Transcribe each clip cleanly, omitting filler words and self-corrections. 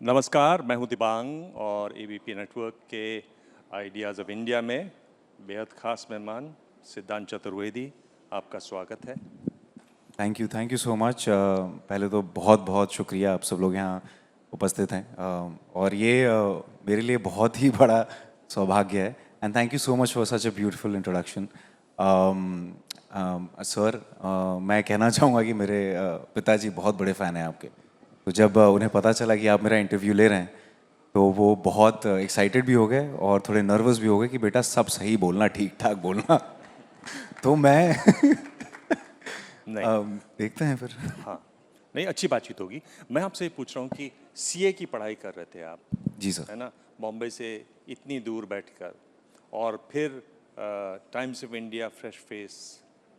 नमस्कार, मैं हूं दिबांग और एबीपी नेटवर्क के आइडियाज़ ऑफ इंडिया में बेहद ख़ास मेहमान सिद्धांत चतुर्वेदी, आपका स्वागत है। Thank you so much. पहले तो बहुत बहुत शुक्रिया, आप सब लोग यहाँ उपस्थित हैं। और ये मेरे लिए बहुत ही बड़ा सौभाग्य है। And thank you so much for such a beautiful introduction. Sir, मैं कहना चाहूँगा कि मेरे पिताजी बहुत बड़े फ़ैन हैं आपके। तो जब उन्हें पता चला कि आप मेरा इंटरव्यू ले रहे हैं, तो वो बहुत एक्साइटेड भी हो गए और थोड़े नर्वस भी हो गए कि बेटा सब सही बोलना, ठीक ठाक बोलना। तो मैं नहीं, देखते हैं फिर। हाँ, नहीं अच्छी बातचीत होगी। मैं आपसे ये पूछ रहा हूँ कि सीए की पढ़ाई कर रहे थे आप, जी सर। है ना? बॉम्बे से इतनी दूर बैठकर और फिर Times of India fresh face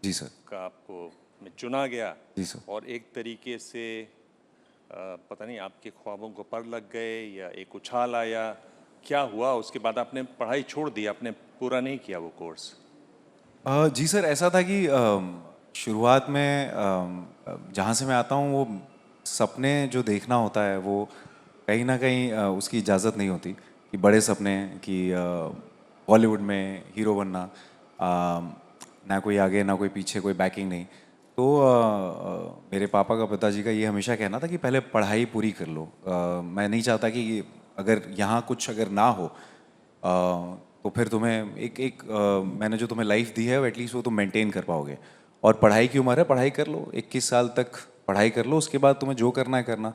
ji sir. का आपको में चुना गया जी सर। और एक तरीके से पता नहीं आपके ख्वाबों को पर लग गए या एक उछाल आया, क्या हुआ? उसके बाद आपने पढ़ाई छोड़ दी, आपने पूरा नहीं किया वो कोर्स? जी सर, ऐसा था कि शुरुआत में जहाँ से मैं आता हूँ, वो सपने जो देखना होता है वो कहीं ना कहीं उसकी इजाज़त नहीं होती कि बड़े सपने कि बॉलीवुड में हीरो बनना, ना कोई आगे ना कोई पीछे, कोई बैकिंग नहीं। तो मेरे पापा का, पिताजी का ये हमेशा कहना था कि पहले पढ़ाई पूरी कर लो। मैं नहीं चाहता कि अगर यहाँ कुछ अगर ना हो तो फिर तुम्हें एक एक मैंने जो तुम्हें लाइफ दी है वो एटलीस्ट वो तुम मेंटेन कर पाओगे। और पढ़ाई की उम्र है, पढ़ाई कर लो, 21 साल तक पढ़ाई कर लो, उसके बाद तुम्हें जो करना है करना।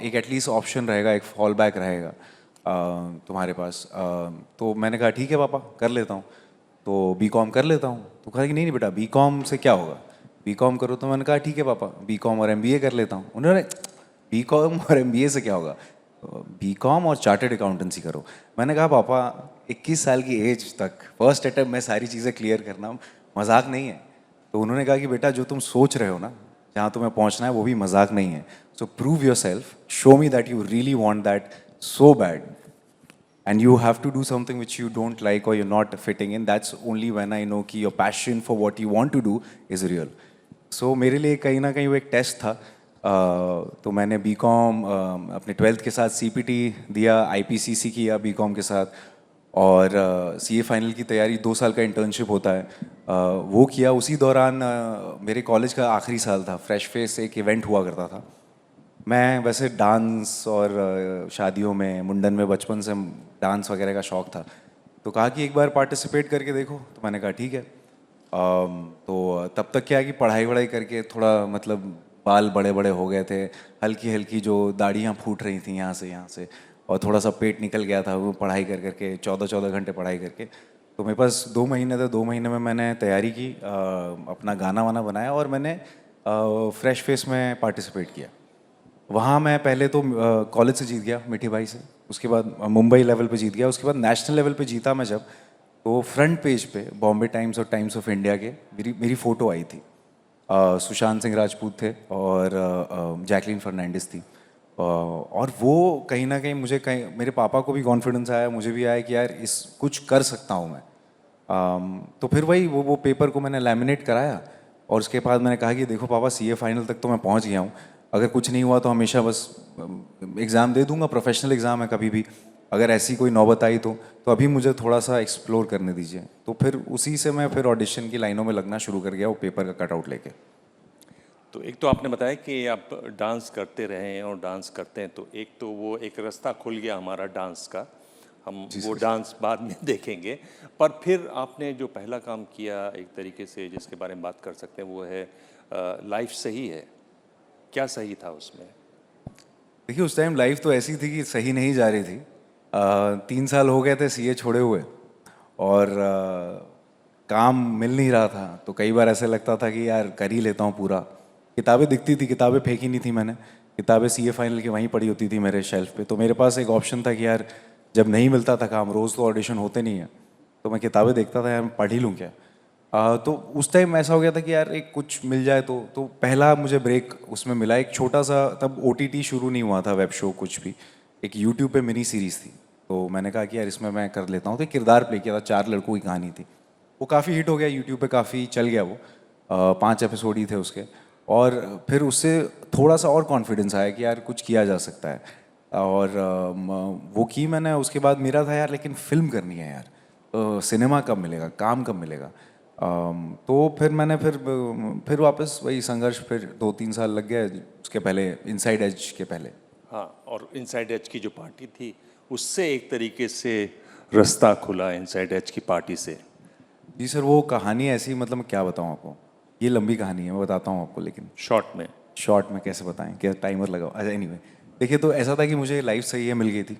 एक एटलीस्ट ऑप्शन रहेगा, एक फॉल बैक रहेगा तुम्हारे पास। तो मैंने कहा ठीक है पापा, कर लेता हूँ। तो बीकॉम कर लेता हूँ। तो कहा कि नहीं नहीं बेटा, बीकॉम से क्या होगा, बीकॉम करो। तो मैंने कहा ठीक है पापा, बीकॉम और एमबीए कर लेता हूँ। उन्होंने, बीकॉम और एमबीए से क्या होगा, बीकॉम और चार्टर्ड अकाउंटेंसी करो। मैंने कहा पापा, 21 साल की एज तक फर्स्ट अटेम्प्ट में सारी चीज़ें क्लियर करना मजाक नहीं है। तो उन्होंने कहा कि बेटा जो तुम सोच रहे हो ना, जहाँ तुम्हें पहुँचना है, वो भी मजाक नहीं है। सो prove your self, show me that you really want that so bad, and you have to do something which you don't like or you're not fitting in. That's only when I know कि your passion for what you want to do is real. So मेरे लिए कहीं ना कहीं वो एक test था। तो मैंने बीकॉम अपने 12th के साथ सीपीटी दिया, आईपीसीसी किया बीकॉम के साथ, और सीए फाइनल की तैयारी, 2 साल का इंटर्नशिप होता है, वो किया। उसी दौरान मेरे कॉलेज का आखिरी साल था, फ्रेश फेस एक इवेंट हुआ करता था। मैं वैसे डांस और शादियों में, मुंडन में बचपन से डांस वगैरह का शौक़ था। तो कहा कि एक बार पार्टिसिपेट करके देखो। तो मैंने कहा ठीक है। तो तब तक क्या है कि पढ़ाई वढ़ाई करके थोड़ा मतलब बाल बड़े बड़े हो गए थे, हल्की हल्की जो दाढ़ियाँ फूट रही थी यहाँ से, और थोड़ा सा पेट निकल गया था वो पढ़ाई कर करके, 14-14 घंटे पढ़ाई करके। तो मेरे पास 2 महीने थे, 2 महीने में मैंने तैयारी की, अपना गाना वाना बनाया, और मैंने फ्रेश फेस में पार्टिसिपेट किया। वहाँ मैं पहले तो कॉलेज से जीत गया, मिठी भाई से। उसके बाद मुंबई लेवल पे जीत गया। उसके बाद नेशनल लेवल पे जीता मैं जब, तो फ्रंट पेज पे बॉम्बे टाइम्स और टाइम्स ऑफ इंडिया के मेरी फ़ोटो आई थी। सुशांत सिंह राजपूत थे और जैकलीन फर्नांडिस थी। और वो कहीं ना कहीं मुझे, कहीं मेरे पापा को भी कॉन्फिडेंस आया, मुझे भी आया कि यार इस कुछ कर सकता हूँ मैं। तो फिर वही वो पेपर को मैंने लैमिनेट कराया, और उसके बाद मैंने कहा कि देखो पापा, सीए फाइनल तक तो मैं पहुंच गया हूँ, अगर कुछ नहीं हुआ तो हमेशा बस एग्ज़ाम दे दूंगा, प्रोफेशनल एग्ज़ाम है, कभी भी अगर ऐसी कोई नौबत आई तो अभी मुझे थोड़ा सा एक्सप्लोर करने दीजिए। तो फिर उसी से मैं फिर ऑडिशन की लाइनों में लगना शुरू कर गया, वो पेपर का कटआउट लेके। तो एक तो आपने बताया कि आप डांस करते रहे हैं और डांस करते हैं, तो एक तो वो एक रास्ता खुल गया हमारा डांस का, हम जी वो सर। डांस बाद में देखेंगे। पर फिर आपने जो पहला काम किया एक तरीके से जिसके बारे में बात कर सकते हैं, वो है लाइफ सही है। क्या सही था उसमें? देखिए, उस टाइम लाइफ तो ऐसी थी कि सही नहीं जा रही थी। 3 साल हो गए थे सीए छोड़े हुए, और काम मिल नहीं रहा था। तो कई बार ऐसे लगता था कि यार कर ही लेता हूँ पूरा। किताबें दिखती थी, किताबें फेंकी नहीं थी मैंने, किताबें सीए फाइनल की वहीं पड़ी होती थी मेरे शेल्फ पे। तो मेरे पास एक ऑप्शन था कि यार जब नहीं मिलता था काम, रोज़ तो ऑडिशन होते नहीं है, तो मैं किताबें देखता था, यार मैं पढ़ ही लूँ क्या। तो उस टाइम ऐसा हो गया था कि यार एक कुछ मिल जाए। तो पहला मुझे ब्रेक उसमें मिला, एक छोटा सा, तब ओटीटी शुरू नहीं हुआ था, वेब शो कुछ भी, एक यूट्यूब पे मिनी सीरीज़ थी। तो मैंने कहा कि यार इसमें मैं कर लेता हूँ। तो एक किरदार प्ले किया था, 4 लड़कों की कहानी थी। वो काफ़ी हिट हो गया यूट्यूब पे, काफ़ी चल गया वो। 5 एपिसोड ही थे उसके। और फिर उससे थोड़ा सा और कॉन्फिडेंस आया कि यार कुछ किया जा सकता है। और वो की मैंने। उसके बाद मेरा था यार लेकिन फिल्म करनी है यार, सिनेमा कब मिलेगा, काम कब मिलेगा। तो फिर मैंने फिर वापस वही संघर्ष, फिर 2-3 साल लग गए उसके पहले, इनसाइड एज के पहले। हाँ, और इनसाइड एज की जो पार्टी थी उससे एक तरीके से रास्ता खुला, इनसाइड एज की पार्टी से। जी सर, वो कहानी ऐसी, मतलब मैं क्या बताऊँ आपको, ये लंबी कहानी है, मैं बताता हूँ आपको, लेकिन शॉर्ट में। शॉर्ट में कैसे बताएं, क्या टाइमर लगाओ। अच्छा एनीवे, देखिए तो ऐसा था कि मुझे लाइफ सही है मिल गई थी।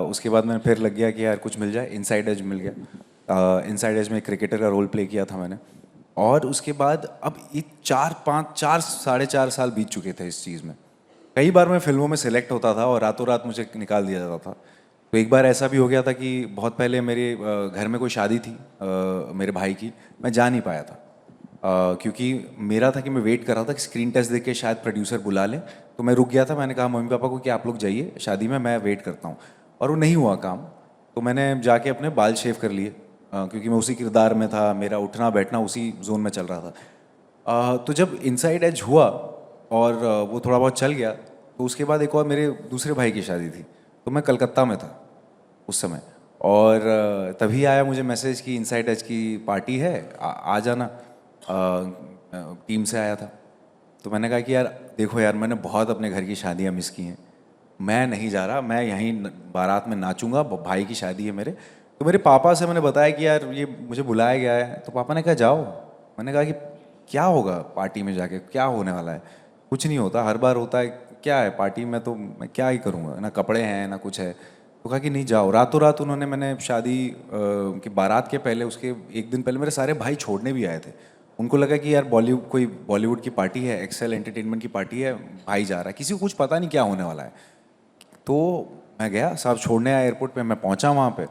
उसके बाद मैंने फिर लग गया कि यार कुछ मिल जाए, इनसाइड एज मिल गया। इनसाइड एज में क्रिकेटर का रोल प्ले किया था मैंने। और उसके बाद अब ये 4-5 4 साढ़े 4 साल बीत चुके थे इस चीज़ में। कई बार मैं फिल्मों में सेलेक्ट होता था और रातों रात मुझे निकाल दिया जाता था। तो एक बार ऐसा भी हो गया था कि बहुत पहले मेरे घर में कोई शादी थी मेरे भाई की, मैं जा नहीं पाया था। क्योंकि मेरा था कि मैं वेट कर रहा था कि स्क्रीन टेस्ट देके शायद प्रोड्यूसर बुला लें। तो मैं रुक गया था, मैंने कहा मम्मी पापा को कि आप लोग जाइए शादी में, मैं वेट करता हूँ। और वो नहीं हुआ काम। तो मैंने जाके अपने बाल शेव कर लिए, क्योंकि मैं उसी किरदार में था, मेरा उठना बैठना उसी जोन में चल रहा था। तो जब इनसाइड एज हुआ और वो थोड़ा बहुत चल गया, तो उसके बाद एक और मेरे दूसरे भाई की शादी थी। तो मैं कलकत्ता में था उस समय। और तभी आया मुझे मैसेज कि इनसाइड एज की पार्टी है, आ जाना। टीम से आया था। तो मैंने कहा कि यार देखो यार, मैंने बहुत अपने घर की शादियाँ मिस की हैं, मैं नहीं जा रहा, मैं यहीं बारात में नाचूंगा, भाई की शादी है मेरे। तो मेरे पापा से मैंने बताया कि यार ये मुझे बुलाया गया है। तो पापा ने कहा जाओ। मैंने कहा कि क्या होगा पार्टी में जाके, क्या होने वाला है। कुछ नहीं होता, हर बार होता है, क्या है पार्टी में, तो मैं क्या ही करूँगा, ना कपड़े हैं ना कुछ है। तो कहा कि नहीं जाओ। रातों रात उन्होंने, मैंने शादी की बारात के पहले, उसके एक दिन पहले मेरे सारे भाई छोड़ने भी आए थे। उनको लगा कि यार बॉलीवुड की पार्टी है, एक्सेल एंटरटेनमेंट की पार्टी है, भाई जा रहा है, किसी को कुछ पता नहीं क्या होने वाला है। तो मैं गया, साहब छोड़ने आया एयरपोर्ट पे, मैं पहुंचा वहाँ पे।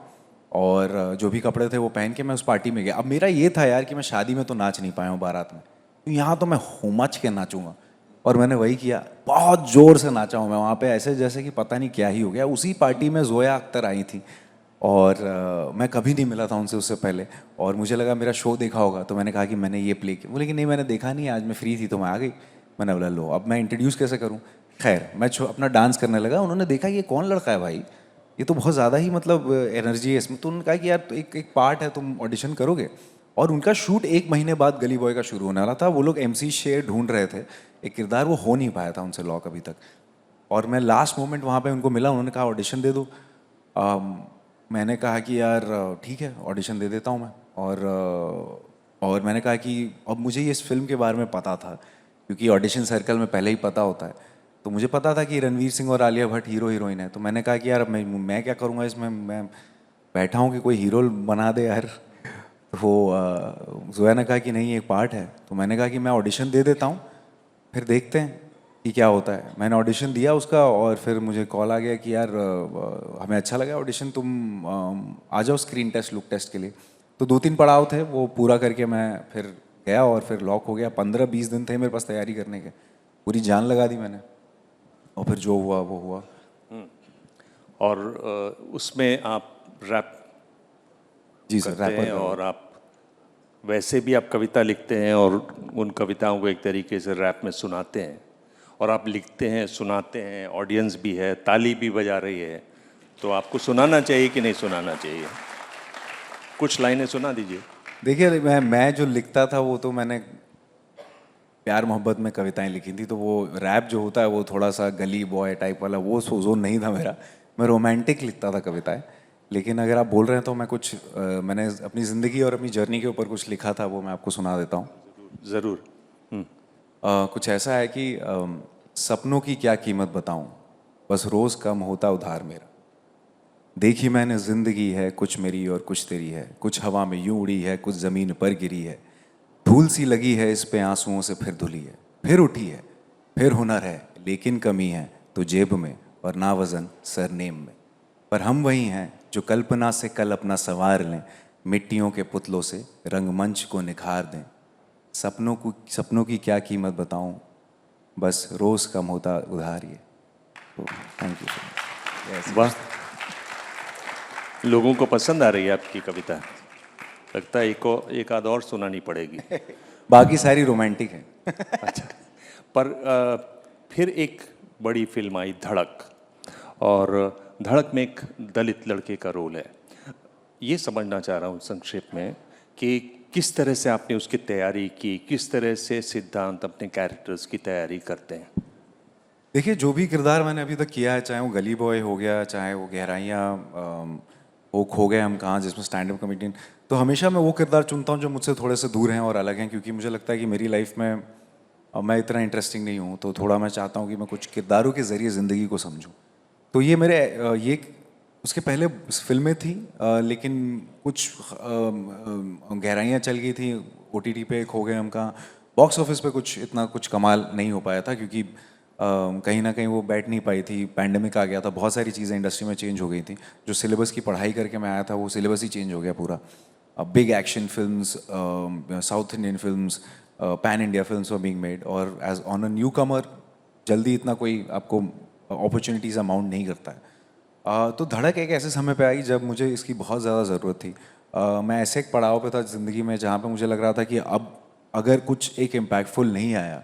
और जो भी कपड़े थे वो पहन के मैं उस पार्टी में गया। अब मेरा ये था यार कि मैं शादी में तो नाच नहीं पाया हूँ बारात में, तो यहाँ तो मैं हुमच के नाचूंगा। और मैंने वही किया, बहुत ज़ोर से नाचा हूँ मैं वहाँ पे, ऐसे जैसे कि पता नहीं क्या ही हो गया। उसी पार्टी में जोया अख्तर आई थी और मैं कभी नहीं मिला था उनसे उससे पहले। और मुझे लगा मेरा शो देखा होगा, तो मैंने कहा कि मैंने ये प्ले किया। बोले कि नहीं मैंने देखा नहीं, आज मैं फ्री थी तो मैं आ गई। मैंने बोला लो अब मैं इंट्रोड्यूस कैसे करूँ। खैर मैं अपना डांस करने लगा। उन्होंने देखा ये कौन लड़का है भाई, ये तो बहुत ज़्यादा ही मतलब एनर्जी है इसमें। तो उन्होंने कहा कि यार तो एक पार्ट है, तुम ऑडिशन करोगे। और उनका शूट 1 महीने बाद गली बॉय का शुरू होने वाला था। वो लोग MC शेर ढूंढ रहे थे, एक किरदार वो हो नहीं पाया था उनसे लॉक अभी तक। और मैं लास्ट मोमेंट वहाँ पे उनको मिला, उन्होंने कहा ऑडिशन दे दो। मैंने कहा कि यार ठीक है ऑडिशन दे देता हूँ मैं। और मैंने कहा कि अब मुझे ये इस फिल्म के बारे में पता था, क्योंकि ऑडिशन सर्कल में पहले ही पता होता है। तो मुझे पता था कि रणवीर सिंह और आलिया भट्ट हीरो हीरोइन है। तो मैंने कहा कि यार मैं क्या करूँगा इसमें, मैं बैठा हूँ कि कोई हीरो बना दे यार। तो वो जोया ने कहा कि नहीं एक पार्ट है। तो मैंने कहा कि मैं ऑडिशन दे देता हूँ, फिर देखते हैं कि क्या होता है। मैंने ऑडिशन दिया उसका और फिर मुझे कॉल आ गया कि यार हमें अच्छा लगा ऑडिशन, तुम आ जाओ स्क्रीन टेस्ट, लुक टेस्ट के लिए। तो 2-3 पड़ाव थे, वो पूरा करके मैं फिर गया और फिर लॉक हो गया। 15-20 दिन थे मेरे पास तैयारी करने के, पूरी जान लगा दी मैंने। और फिर जो हुआ वो हुआ। और उसमें आप रैप जी सर, करते रैपर हैं और आप वैसे भी आप कविता लिखते हैं और उन कविताओं को एक तरीके से रैप में सुनाते हैं। और आप लिखते हैं, सुनाते हैं, ऑडियंस भी है, ताली भी बजा रही है। तो आपको सुनाना चाहिए कि नहीं सुनाना चाहिए? कुछ लाइनें सुना दीजिए। देखिए मैं जो लिखता था वो तो मैंने प्यार मोहब्बत में कविताएं लिखी थी। तो वो रैप जो होता है वो थोड़ा सा गली बॉय टाइप वाला, वो जोन नहीं था मेरा। मैं रोमांटिक लिखता था कविताएं। लेकिन अगर आप बोल रहे हैं तो मैं कुछ मैंने अपनी ज़िंदगी और अपनी जर्नी के ऊपर कुछ लिखा था, वो मैं आपको सुना देता हूँ। ज़रूर। कुछ ऐसा है कि सपनों की क्या कीमत बताऊं, बस रोज़ कम होता उधार मेरा। देखी मैंने जिंदगी है, कुछ मेरी और कुछ तेरी है, कुछ हवा में यूं उड़ी है, कुछ ज़मीन पर गिरी है। धूल सी लगी है इस पे आंसुओं से फिर धुली है, फिर उठी है, फिर हुनर है लेकिन कमी है तो जेब में, और ना वज़न सरनेम में। पर हम वही हैं जो कल्पना से कल अपना संवार लें, मिट्टियों के पुतलों से रंगमंच को निखार दें। सपनों की क्या कीमत बताऊं, बस रोज़ कम होता उधार ये। तो थैंक यू सर। वाह, लोगों को पसंद आ रही है आपकी कविता। लगता है एक आध और सुनानी पड़ेगी। बाकी सारी रोमांटिक है। अच्छा, पर फिर एक बड़ी फिल्म आई धड़क, और धड़क में एक दलित लड़के का रोल है। ये समझना चाह रहा हूँ संक्षेप में कि किस तरह से आपने उसकी तैयारी की, किस तरह से सिद्धांत अपने कैरेक्टर्स की तैयारी करते हैं? देखिए, जो भी किरदार मैंने अभी तक किया है, चाहे वो गली बॉय हो गया, चाहे वो गहराइयाँ वो खो गए हम कहाँ, जिसमें स्टैंड अप कॉमेडियन, तो हमेशा मैं वो किरदार चुनता हूँ जो मुझसे थोड़े से दूर हैं और अलग हैं, क्योंकि मुझे लगता है कि मेरी लाइफ में मैं इतना इंटरेस्टिंग नहीं हूँ, तो थोड़ा मैं चाहता हूँ कि मैं कुछ किरदारों के ज़रिए ज़िंदगी को समझूँ। तो ये मेरे ये उसके पहले फिल्में थी, लेकिन कुछ गहराइयाँ चल गई थी, ओटीटी पे खो गए हम कहाँ, बॉक्स ऑफिस पे कुछ इतना कुछ कमाल नहीं हो पाया था, क्योंकि कहीं ना कहीं वो बैठ नहीं पाई थी, पैंडेमिक आ गया था, बहुत सारी चीज़ें इंडस्ट्री में चेंज हो गई थी। जो सिलेबस की पढ़ाई करके मैं आया था वो सिलेबस ही चेंज हो गया पूरा। Big action films, south Indian films, pan India films were being made, और एज ऑन अ न्यू कमर जल्दी इतना कोई आपको अपॉर्चुनिटीज़ अमाउंट नहीं करता है। तो धड़क एक ऐसे समय पे आई जब मुझे इसकी बहुत ज़्यादा ज़रूरत थी। मैं ऐसे एक पड़ाव पे था ज़िंदगी में जहाँ पे मुझे लग रहा था कि अब अगर कुछ एक इम्पैक्टफुल नहीं आया,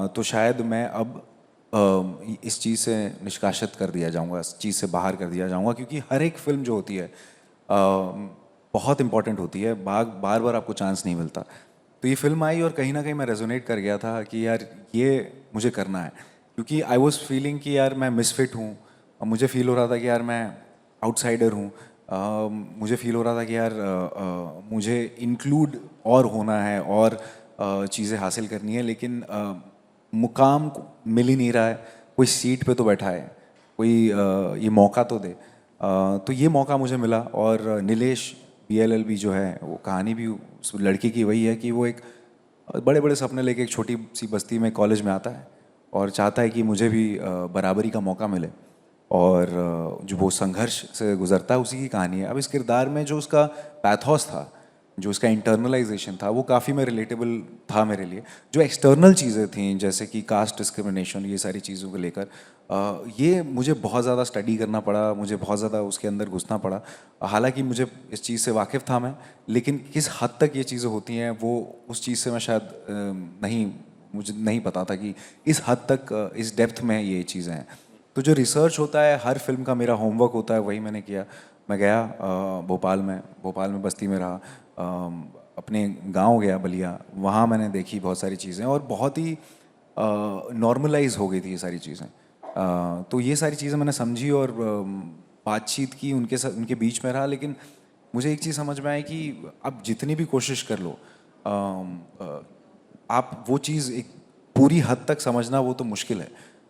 तो शायद मैं अब इस चीज़ से निष्कासित कर दिया जाऊँगा, इस चीज़ से बाहर कर दिया जाऊँगा, क्योंकि हर एक फिल्म जो होती है बहुत इंपॉर्टेंट होती है, बार बार आपको चांस नहीं मिलता। तो ये फिल्म आई और कहीं ना कहीं मैं रेजोनेट कर गया था कि यार ये मुझे करना है, क्योंकि आई वॉज फीलिंग कि यार मैं मिसफिट हूँ, और मुझे फील हो रहा था कि यार मैं आउटसाइडर हूँ। मुझे फील हो रहा था कि यार मुझे इंक्लूड और होना है और चीज़ें हासिल करनी है, लेकिन मुकाम मिल ही नहीं रहा है, कोई सीट पे तो बैठा है, कोई ये मौका तो दे। तो ये मौका मुझे मिला, और नीलेश BLLB जो है, वो कहानी भी उस लड़के की वही है कि वो एक बड़े बड़े सपने लेके एक छोटी सी बस्ती में कॉलेज में आता है और चाहता है कि मुझे भी बराबरी का मौका मिले, और जो वो संघर्ष से गुजरता है उसी की कहानी है। अब इस किरदार में जो उसका पैथोस था, जो उसका इंटरनलाइजेशन था, वो काफ़ी में रिलेटेबल था मेरे लिए। जो एक्सटर्नल चीज़ें थी जैसे कि कास्ट डिस्क्रिमिनेशन, ये सारी चीज़ों को लेकर ये मुझे बहुत ज़्यादा स्टडी करना पड़ा, मुझे बहुत ज़्यादा उसके अंदर घुसना पड़ा। हालांकि मुझे इस चीज़ से वाकिफ़ था मैं, लेकिन किस हद तक ये चीज़ें होती हैं वो उस चीज़ से मैं शायद मुझे नहीं पता था कि इस हद तक इस डेप्थ में ये चीज़ें हैं। तो जो रिसर्च होता है, हर फिल्म का मेरा होमवर्क होता है, वही मैंने किया। मैं गया भोपाल में बस्ती में रहा, अपने गांव गया बलिया, वहाँ मैंने देखी बहुत सारी चीज़ें, और बहुत ही नॉर्मलाइज हो गई थी ये सारी चीज़ें। तो ये सारी चीज़ें मैंने समझी और बातचीत की उनके साथ, उनके बीच में रहा। लेकिन मुझे एक चीज़ समझ में आई कि आप जितनी भी कोशिश कर लो, आप वो चीज़ एक पूरी हद तक समझना वो तो मुश्किल है।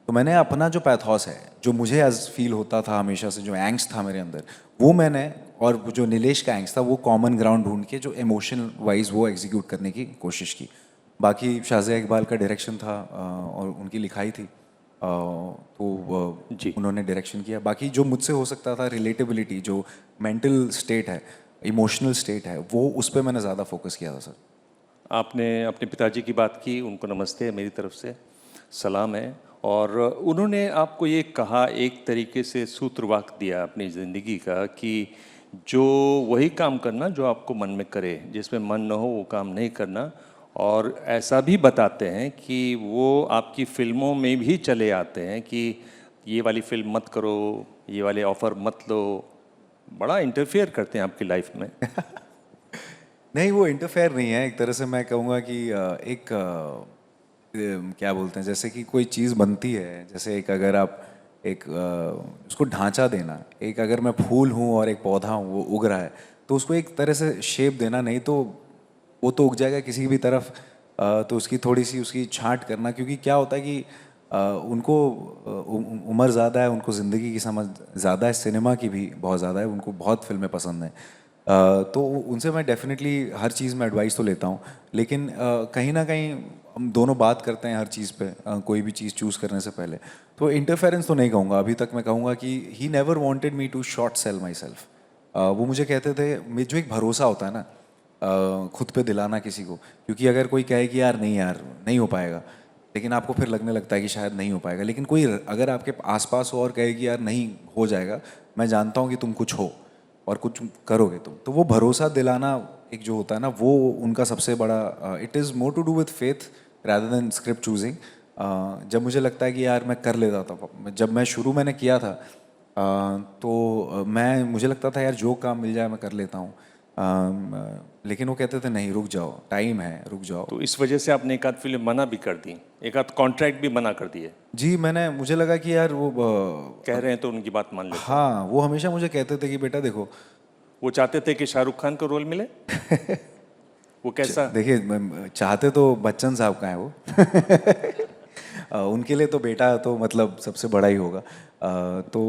तो मैंने अपना जो पैथोस है, जो मुझे एज फील होता था हमेशा से, जो एंग्स्ट था मेरे अंदर, वो मैंने, और जो नीलेश का एंग्स्ट था, वो कॉमन ग्राउंड ढूंढ के जो इमोशन वाइज वो एग्जीक्यूट करने की कोशिश की। बाकी शाज़िया इकबाल का डायरेक्शन था और उनकी लिखाई थी, तो जी। उन्होंने डायरेक्शन किया। बाकी जो मुझसे हो सकता था, रिलेटेबिलिटी, जो मेंटल स्टेट है, इमोशनल स्टेट है, वो उस पर मैंने ज़्यादा फोकस किया था सर। आपने अपने पिताजी की बात की, उनको नमस्ते है मेरी तरफ से, सलाम है। और उन्होंने आपको ये कहा, एक तरीके से सूत्रवाक्य दिया अपनी ज़िंदगी का कि जो वही काम करना जो आपको मन में करे, जिसमें मन न हो वो काम नहीं करना। और ऐसा भी बताते हैं कि वो आपकी फिल्मों में भी चले आते हैं कि ये वाली फिल्म मत करो, ये वाले ऑफ़र मत लो, बड़ा इंटरफेयर करते हैं आपकी लाइफ में। नहीं, वो इंटरफेयर नहीं है, एक तरह से मैं कहूँगा कि क्या बोलते हैं, जैसे कि कोई चीज़ बनती है, जैसे एक अगर आप एक उसको ढांचा देना, एक अगर मैं फूल हूँ और एक पौधा हूँ, वो उग रहा है, तो उसको एक तरह से शेप देना, नहीं तो वो तो उग जाएगा किसी भी तरफ। तो उसकी थोड़ी सी उसकी छांट करना, क्योंकि क्या होता है कि उनको उम्र ज़्यादा है, उनको ज़िंदगी की समझ ज़्यादा है, सिनेमा की भी बहुत ज़्यादा है, उनको बहुत फिल्में पसंद हैं। तो उनसे मैं डेफिनेटली हर चीज़ में एडवाइस तो लेता हूँ, लेकिन कहीं ना कहीं हम दोनों बात करते हैं हर चीज़ पे, कोई भी चीज़ चूज़ करने से पहले। तो इंटरफेरेंस तो नहीं कहूँगा अभी तक, मैं कहूँगा कि he never wanted me to short sell myself. वो मुझे कहते थे, जो एक भरोसा होता है ना, खुद पे दिलाना किसी को, क्योंकि अगर कोई कहे कि यार नहीं यार नहीं हो पाएगा, लेकिन आपको फिर लगने लगता है कि शायद नहीं हो पाएगा, लेकिन कोई अगर आपके आसपास हो और कहे कि यार नहीं हो जाएगा, मैं जानता हूँ कि तुम कुछ हो और कुछ करोगे तुम, तो वो भरोसा दिलाना एक जो होता है ना, वो उनका सबसे बड़ा, it is more to do with faith rather than script choosing. जब मुझे लगता है कि यार मैं कर लेता था, जब मैं शुरू मैंने किया था तो मुझे लगता था यार जो काम मिल जाए मैं कर लेता हूँ, लेकिन वो कहते थे नहीं रुक जाओ, टाइम है, रुक जाओ। तो इस वजह से आपने एक आध फिल्म मना भी कर दी, एक आध कॉन्ट्रैक्ट भी मना कर दिए। जी मुझे लगा कि यार वो कह रहे हैं तो उनकी बात मान लेते हैं। हाँ वो हमेशा मुझे कहते थे कि बेटा देखो, वो चाहते थे कि शाहरुख खान को रोल मिले। वो कैसा? देखिए चाहते तो बच्चन साहब का है वो। उनके लिए तो बेटा तो मतलब सबसे बड़ा ही होगा। तो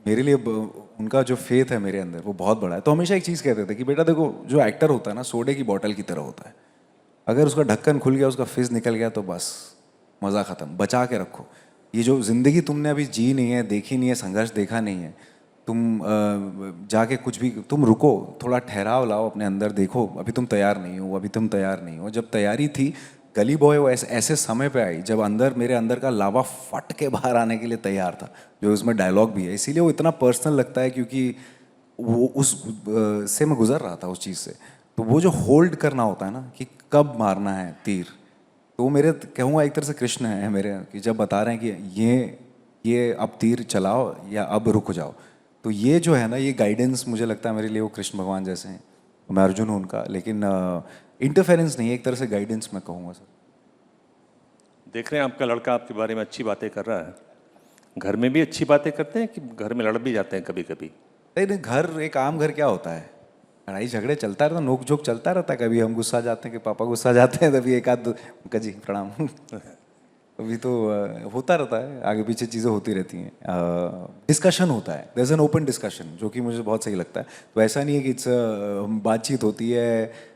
मेरे लिए उनका जो फेथ है मेरे अंदर वो बहुत बड़ा है। तो हमेशा एक चीज़ कहते थे कि बेटा देखो, जो एक्टर होता है ना सोडे की बोतल की तरह होता है, अगर उसका ढक्कन खुल गया, उसका फिज निकल गया तो बस मज़ा ख़त्म, बचा के रखो। ये जो ज़िंदगी तुमने अभी जी नहीं है, देखी नहीं है, संघर्ष देखा नहीं है, तुम जाके कुछ भी, तुम रुको, थोड़ा ठहराव लाओ अपने अंदर, देखो अभी तुम तैयार नहीं हो, अभी तुम तैयार नहीं हो। जब तैयारी थी, गली बॉय वो ऐसे समय पे आई जब मेरे अंदर का लावा फट के बाहर आने के लिए तैयार था, जो उसमें डायलॉग भी है। इसीलिए वो इतना पर्सनल लगता है, क्योंकि वो उस से मैं गुजर रहा था उस चीज़ से। तो वो जो होल्ड करना होता है ना कि कब मारना है तीर, तो वो मेरे कहूँगा एक तरह से कृष्ण है मेरे, कि जब बता रहे हैं कि ये अब तीर चलाओ या अब रुक जाओ। तो ये जो है ना, ये गाइडेंस मुझे लगता है मेरे लिए वो कृष्ण भगवान जैसे हैं। मैं अर्जुन हूँ उनका, लेकिन इंटरफेरेंस नहीं है, एक तरह से गाइडेंस मैं कहूँगा सर। देख रहे हैं आपका लड़का आपके बारे में अच्छी बातें कर रहा है, घर में भी अच्छी बातें करते हैं कि घर में लड़ भी जाते हैं कभी कभी? नहीं, घर एक आम घर क्या होता है, लड़ाई झगड़े चलता रहता, नोक झोंक चलता रहता है। कभी हम गुस्सा जाते हैं कि पापा गुस्सा जाते हैं, तभी एक आध अंकल जी प्रणाम। अभी तो होता रहता है, आगे पीछे चीज़ें होती रहती हैं, डिस्कशन होता है, there is an open discussion, जो कि मुझे बहुत सही लगता है। तो ऐसा नहीं है कि इट्स बातचीत होती है।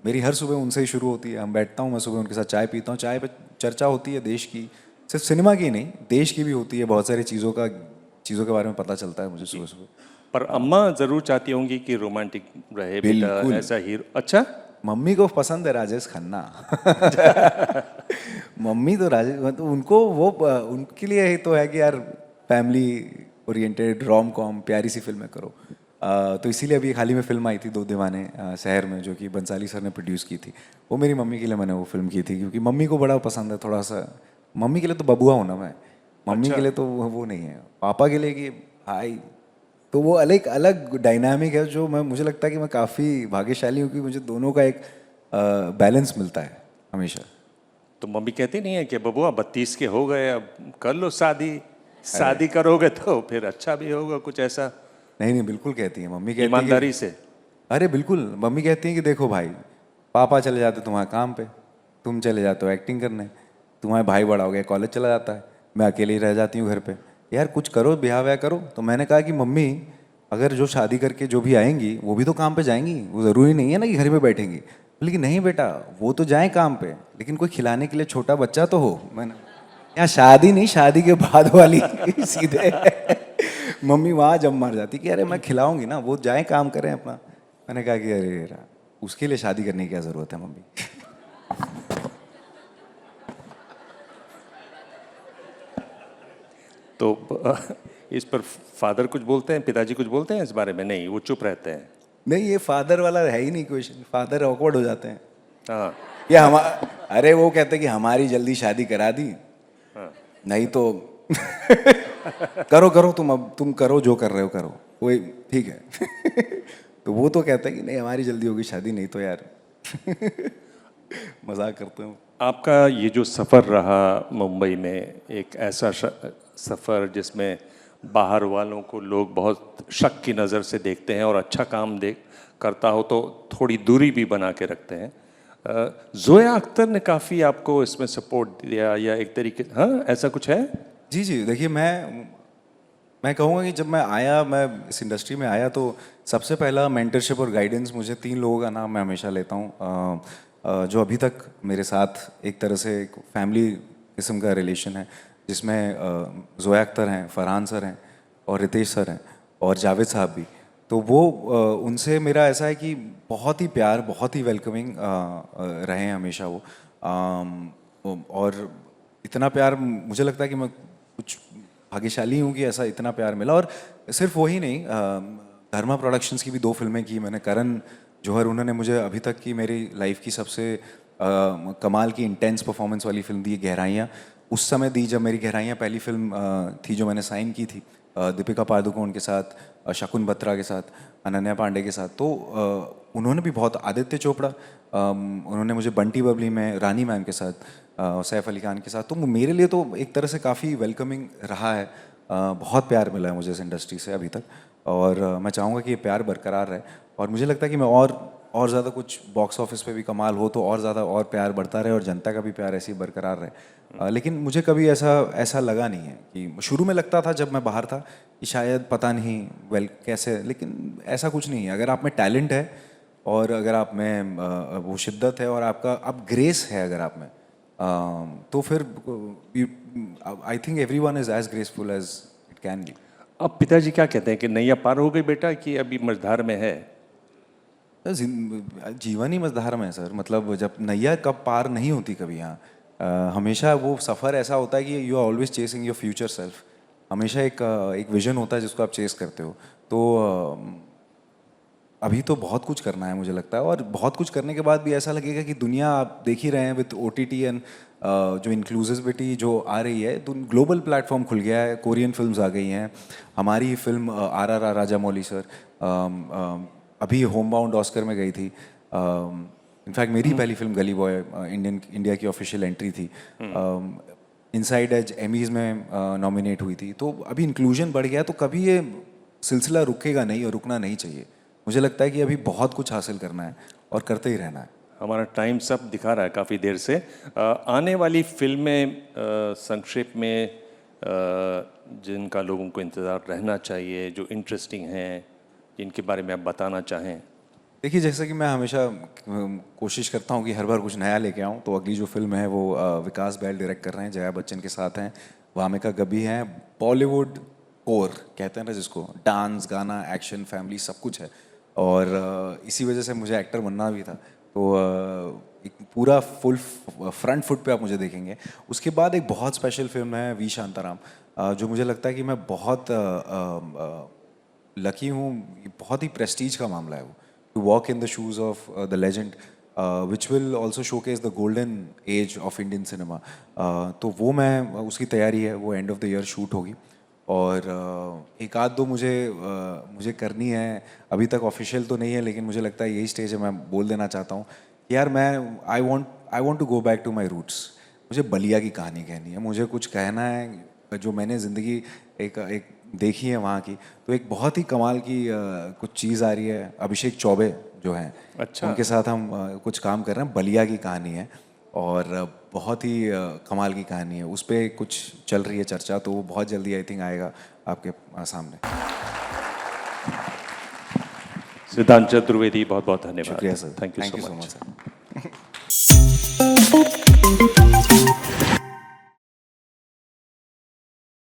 मेरी हर सुबह उनसे ही शुरू होती है। हम बैठता हूँ, मैं सुबह उनके साथ चाय पीता हूँ, चाय पे चर्चा होती है देश की, सिर्फ सिनेमा की नहीं, देश की भी होती है। बहुत सारी चीज़ों के बारे में पता चलता है मुझे सुबह सुबह। पर अम्मा जरूर चाहती होंगी कि रोमांटिक रहे बेटा, बिल्कुल। ऐसा हीरो। अच्छा, मम्मी को पसंद है राजेश खन्ना। मम्मी तो राजेश, मतलब उनको वो उनके लिए ही तो है कि यार फैमिली ओरिएंटेड रोम कॉम प्यारी सी फिल्में करो। तो इसीलिए अभी हाल ही में फिल्म आई थी दो दीवाने शहर में, जो कि बंसाली सर ने प्रोड्यूस की थी। वो मेरी मम्मी के लिए मैंने वो फिल्म की थी, क्योंकि मम्मी को बड़ा पसंद है थोड़ा सा। मम्मी के लिए तो बबुआ हूँ ना मैं, मम्मी अच्छा। के लिए तो वो नहीं है। पापा के लिए कि भाई, तो वो अलग अलग डायनामिक है, जो मुझे लगता है कि मैं काफ़ी भाग्यशाली हूँ कि मुझे दोनों का एक बैलेंस मिलता है हमेशा। तो मम्मी कहती नहीं है कि बबुआ 32 के हो गए, अब कर लो शादी, शादी करोगे तो फिर अच्छा भी होगा, कुछ ऐसा? नहीं नहीं, बिल्कुल कहती है मम्मी, कहती है ईमानदारी से? अरे बिल्कुल, मम्मी कहती है कि देखो भाई, पापा चले जाते तुम्हारे काम पे, तुम चले जाते हो एक्टिंग करने, तुम्हारे भाई बड़ा हो गया कॉलेज चला जाता है, मैं अकेले ही रह जाती हूँ घर पे, यार कुछ करो, ब्याह व्याह करो। तो मैंने कहा कि मम्मी, अगर जो शादी करके जो भी आएंगी वो भी तो काम पे जाएंगी, वो ज़रूरी नहीं है ना कि घर में बैठेंगी। लेकिन नहीं बेटा, वो तो जाएं काम पे, लेकिन कोई खिलाने के लिए छोटा बच्चा तो हो। मैंने यहाँ शादी नहीं, शादी के बाद वाली सीधे। मम्मी वहाँ जब मार जाती कि अरे मैं खिलाऊंगी ना, वो जाएं काम करें अपना। मैंने कहा कि अरे यार, उसके लिए शादी करने की क्या ज़रूरत है मम्मी। तो इस पर फादर कुछ बोलते हैं, पिताजी कुछ बोलते हैं इस बारे में? नहीं, वो चुप रहते हैं। नहीं, ये फादर वाला है ही नहीं क्वेश्चन, फादर ऑकवर्ड हो जाते हैं। हाँ। ये अरे वो कहते हैं कि हमारी जल्दी शादी करा दी, हाँ। नहीं तो करो करो, तुम करो जो कर रहे हो करो, वो ठीक है। तो वो तो कहता है कि नहीं हमारी जल्दी होगी शादी, नहीं तो यार। मजाक करते हूँ। आपका ये जो सफ़र रहा मुंबई में, एक ऐसा सफ़र जिसमें बाहर वालों को लोग बहुत शक की नज़र से देखते हैं, और अच्छा काम करता हो तो थोड़ी दूरी भी बना के रखते हैं। जोया अख्तर ने काफ़ी आपको इसमें सपोर्ट दिया, या एक तरीके, हाँ ऐसा कुछ है? जी जी, देखिए मैं कहूँगा कि जब मैं इस इंडस्ट्री में आया, तो सबसे पहला मेंटरशिप और गाइडेंस मुझे 3 लोगों का नाम मैं हमेशा लेता हूँ, जो अभी तक मेरे साथ एक तरह से एक फैमिली किस्म का रिलेशन है, जिसमें जोया अख्तर हैं, फरहान सर हैं, और रितेश सर हैं, और जावेद साहब भी। तो वो उनसे मेरा ऐसा है कि बहुत ही प्यार, बहुत ही वेलकमिंग रहे हैं हमेशा वो। और इतना प्यार, मुझे लगता है कि मैं कुछ भाग्यशाली हूँ कि ऐसा इतना प्यार मिला। और सिर्फ वही नहीं, धर्मा प्रोडक्शंस की भी 2 फिल्में की मैंने। करण जौहर, उन्होंने मुझे अभी तक की मेरी लाइफ की सबसे कमाल की इंटेंस परफॉर्मेंस वाली फिल्म दी है, गहराइयाँ, उस समय दी जब मेरी गहराइयाँ पहली फिल्म थी जो मैंने साइन की थी दीपिका पादुकोण के साथ, शकुन बत्रा के साथ, अनन्या पांडे के साथ। तो उन्होंने भी बहुत, आदित्य चोपड़ा, उन्होंने मुझे बंटी बबली में रानी मैम के साथ, सैफ अली खान के साथ, तो मेरे लिए तो एक तरह से काफ़ी वेलकमिंग रहा है। बहुत प्यार मिला है मुझे इस इंडस्ट्री से अभी तक, और मैं चाहूँगा कि ये प्यार बरकरार रहे। और मुझे लगता है कि मैं और ज़्यादा कुछ बॉक्स ऑफिस पे भी कमाल हो तो और ज़्यादा और प्यार बढ़ता रहे और जनता का भी प्यार ऐसे ही बरकरार रहे। लेकिन मुझे कभी ऐसा लगा नहीं है कि, शुरू में लगता था जब मैं बाहर था कि शायद पता नहीं कैसे, लेकिन ऐसा कुछ नहीं है। अगर आप में टैलेंट है और अगर आप में वो शिद्दत है और आपका अब ग्रेस है अगर आप में, तो फिर I think everyone is as graceful as it can be. अब पिताजी क्या कहते हैं कि नैया पार हो गई बेटा कि अभी मझधार में है? जीवन ही मझधार में है सर। मतलब जब नैया कब पार नहीं होती कभी यहाँ, हमेशा वो सफ़र ऐसा होता है कि you are always chasing your future self. हमेशा एक विजन होता है जिसको आप चेस करते हो। तो अभी तो बहुत कुछ करना है मुझे लगता है, और बहुत कुछ करने के बाद भी ऐसा लगेगा कि दुनिया आप देख ही रहे हैं विद OTT एंड जो इंक्लूसिविटी जो आ रही है, तो ग्लोबल प्लेटफॉर्म खुल गया है, कोरियन फिल्म्स आ गई हैं। हमारी फिल्म RRR राजा मौली सर अभी होम बाउंड ऑस्कर में गई थी। इनफैक्ट मेरी पहली फिल्म गली बॉय इंडिया की ऑफिशियल एंट्री थी। इनसाइड एज एमीज में नॉमिनेट हुई थी। तो अभी इंक्लूजन बढ़ गया, तो कभी ये सिलसिला रुकेगा नहीं और रुकना नहीं चाहिए। मुझे लगता है कि अभी बहुत कुछ हासिल करना है और करते ही रहना है। हमारा टाइम सब दिखा रहा है काफ़ी देर से। आने वाली फिल्में संक्षेप में जिनका लोगों को इंतज़ार रहना चाहिए, जो इंटरेस्टिंग हैं, जिनके बारे में आप बताना चाहें। देखिए, जैसे कि मैं हमेशा कोशिश करता हूँ कि हर बार कुछ नया लेके आऊँ, तो अगली जो फिल्म है वो विकास बैल डायरेक्ट कर रहे हैं, जया बच्चन के साथ हैं, वामिका गब्बी हैं। बॉलीवुड कोर कहते हैं ना जिसको, डांस, गाना, एक्शन, फैमिली सब कुछ है। और इसी वजह से मुझे एक्टर बनना भी था। तो एक पूरा फुल फ्रंट फुट पे आप मुझे देखेंगे। उसके बाद एक बहुत स्पेशल फिल्म है वी शांताराम, जो मुझे लगता है कि मैं बहुत लकी हूँ। बहुत ही प्रेस्टीज का मामला है वो, to walk in the shoes of the legend, which will also showcase the golden age of Indian cinema. तो वो मैं, उसकी तैयारी है, वो end of the year shoot होगी। और एक आध दो मुझे करनी है, अभी तक ऑफिशियल तो नहीं है, लेकिन मुझे लगता है यही स्टेज है, मैं बोल देना चाहता हूँ कि यार मैं I want to go back to my roots. मुझे बलिया की कहानी कहनी है, मुझे कुछ कहना है जो मैंने ज़िंदगी एक देखी है वहाँ की। तो एक बहुत ही कमाल की कुछ चीज़ आ रही है, अभिषेक चौबे जो हैं, अच्छा, उनके साथ हम कुछ काम कर रहे हैं। बलिया की कहानी है और बहुत ही कमाल की कहानी है, उस पर कुछ चल रही है चर्चा, तो वो बहुत जल्दी आई थिंक आएगा आपके सामने। सिद्धांत चतुर्वेदी, बहुत बहुत धन्यवाद। शुक्रिया sir, thank you so so much much sir.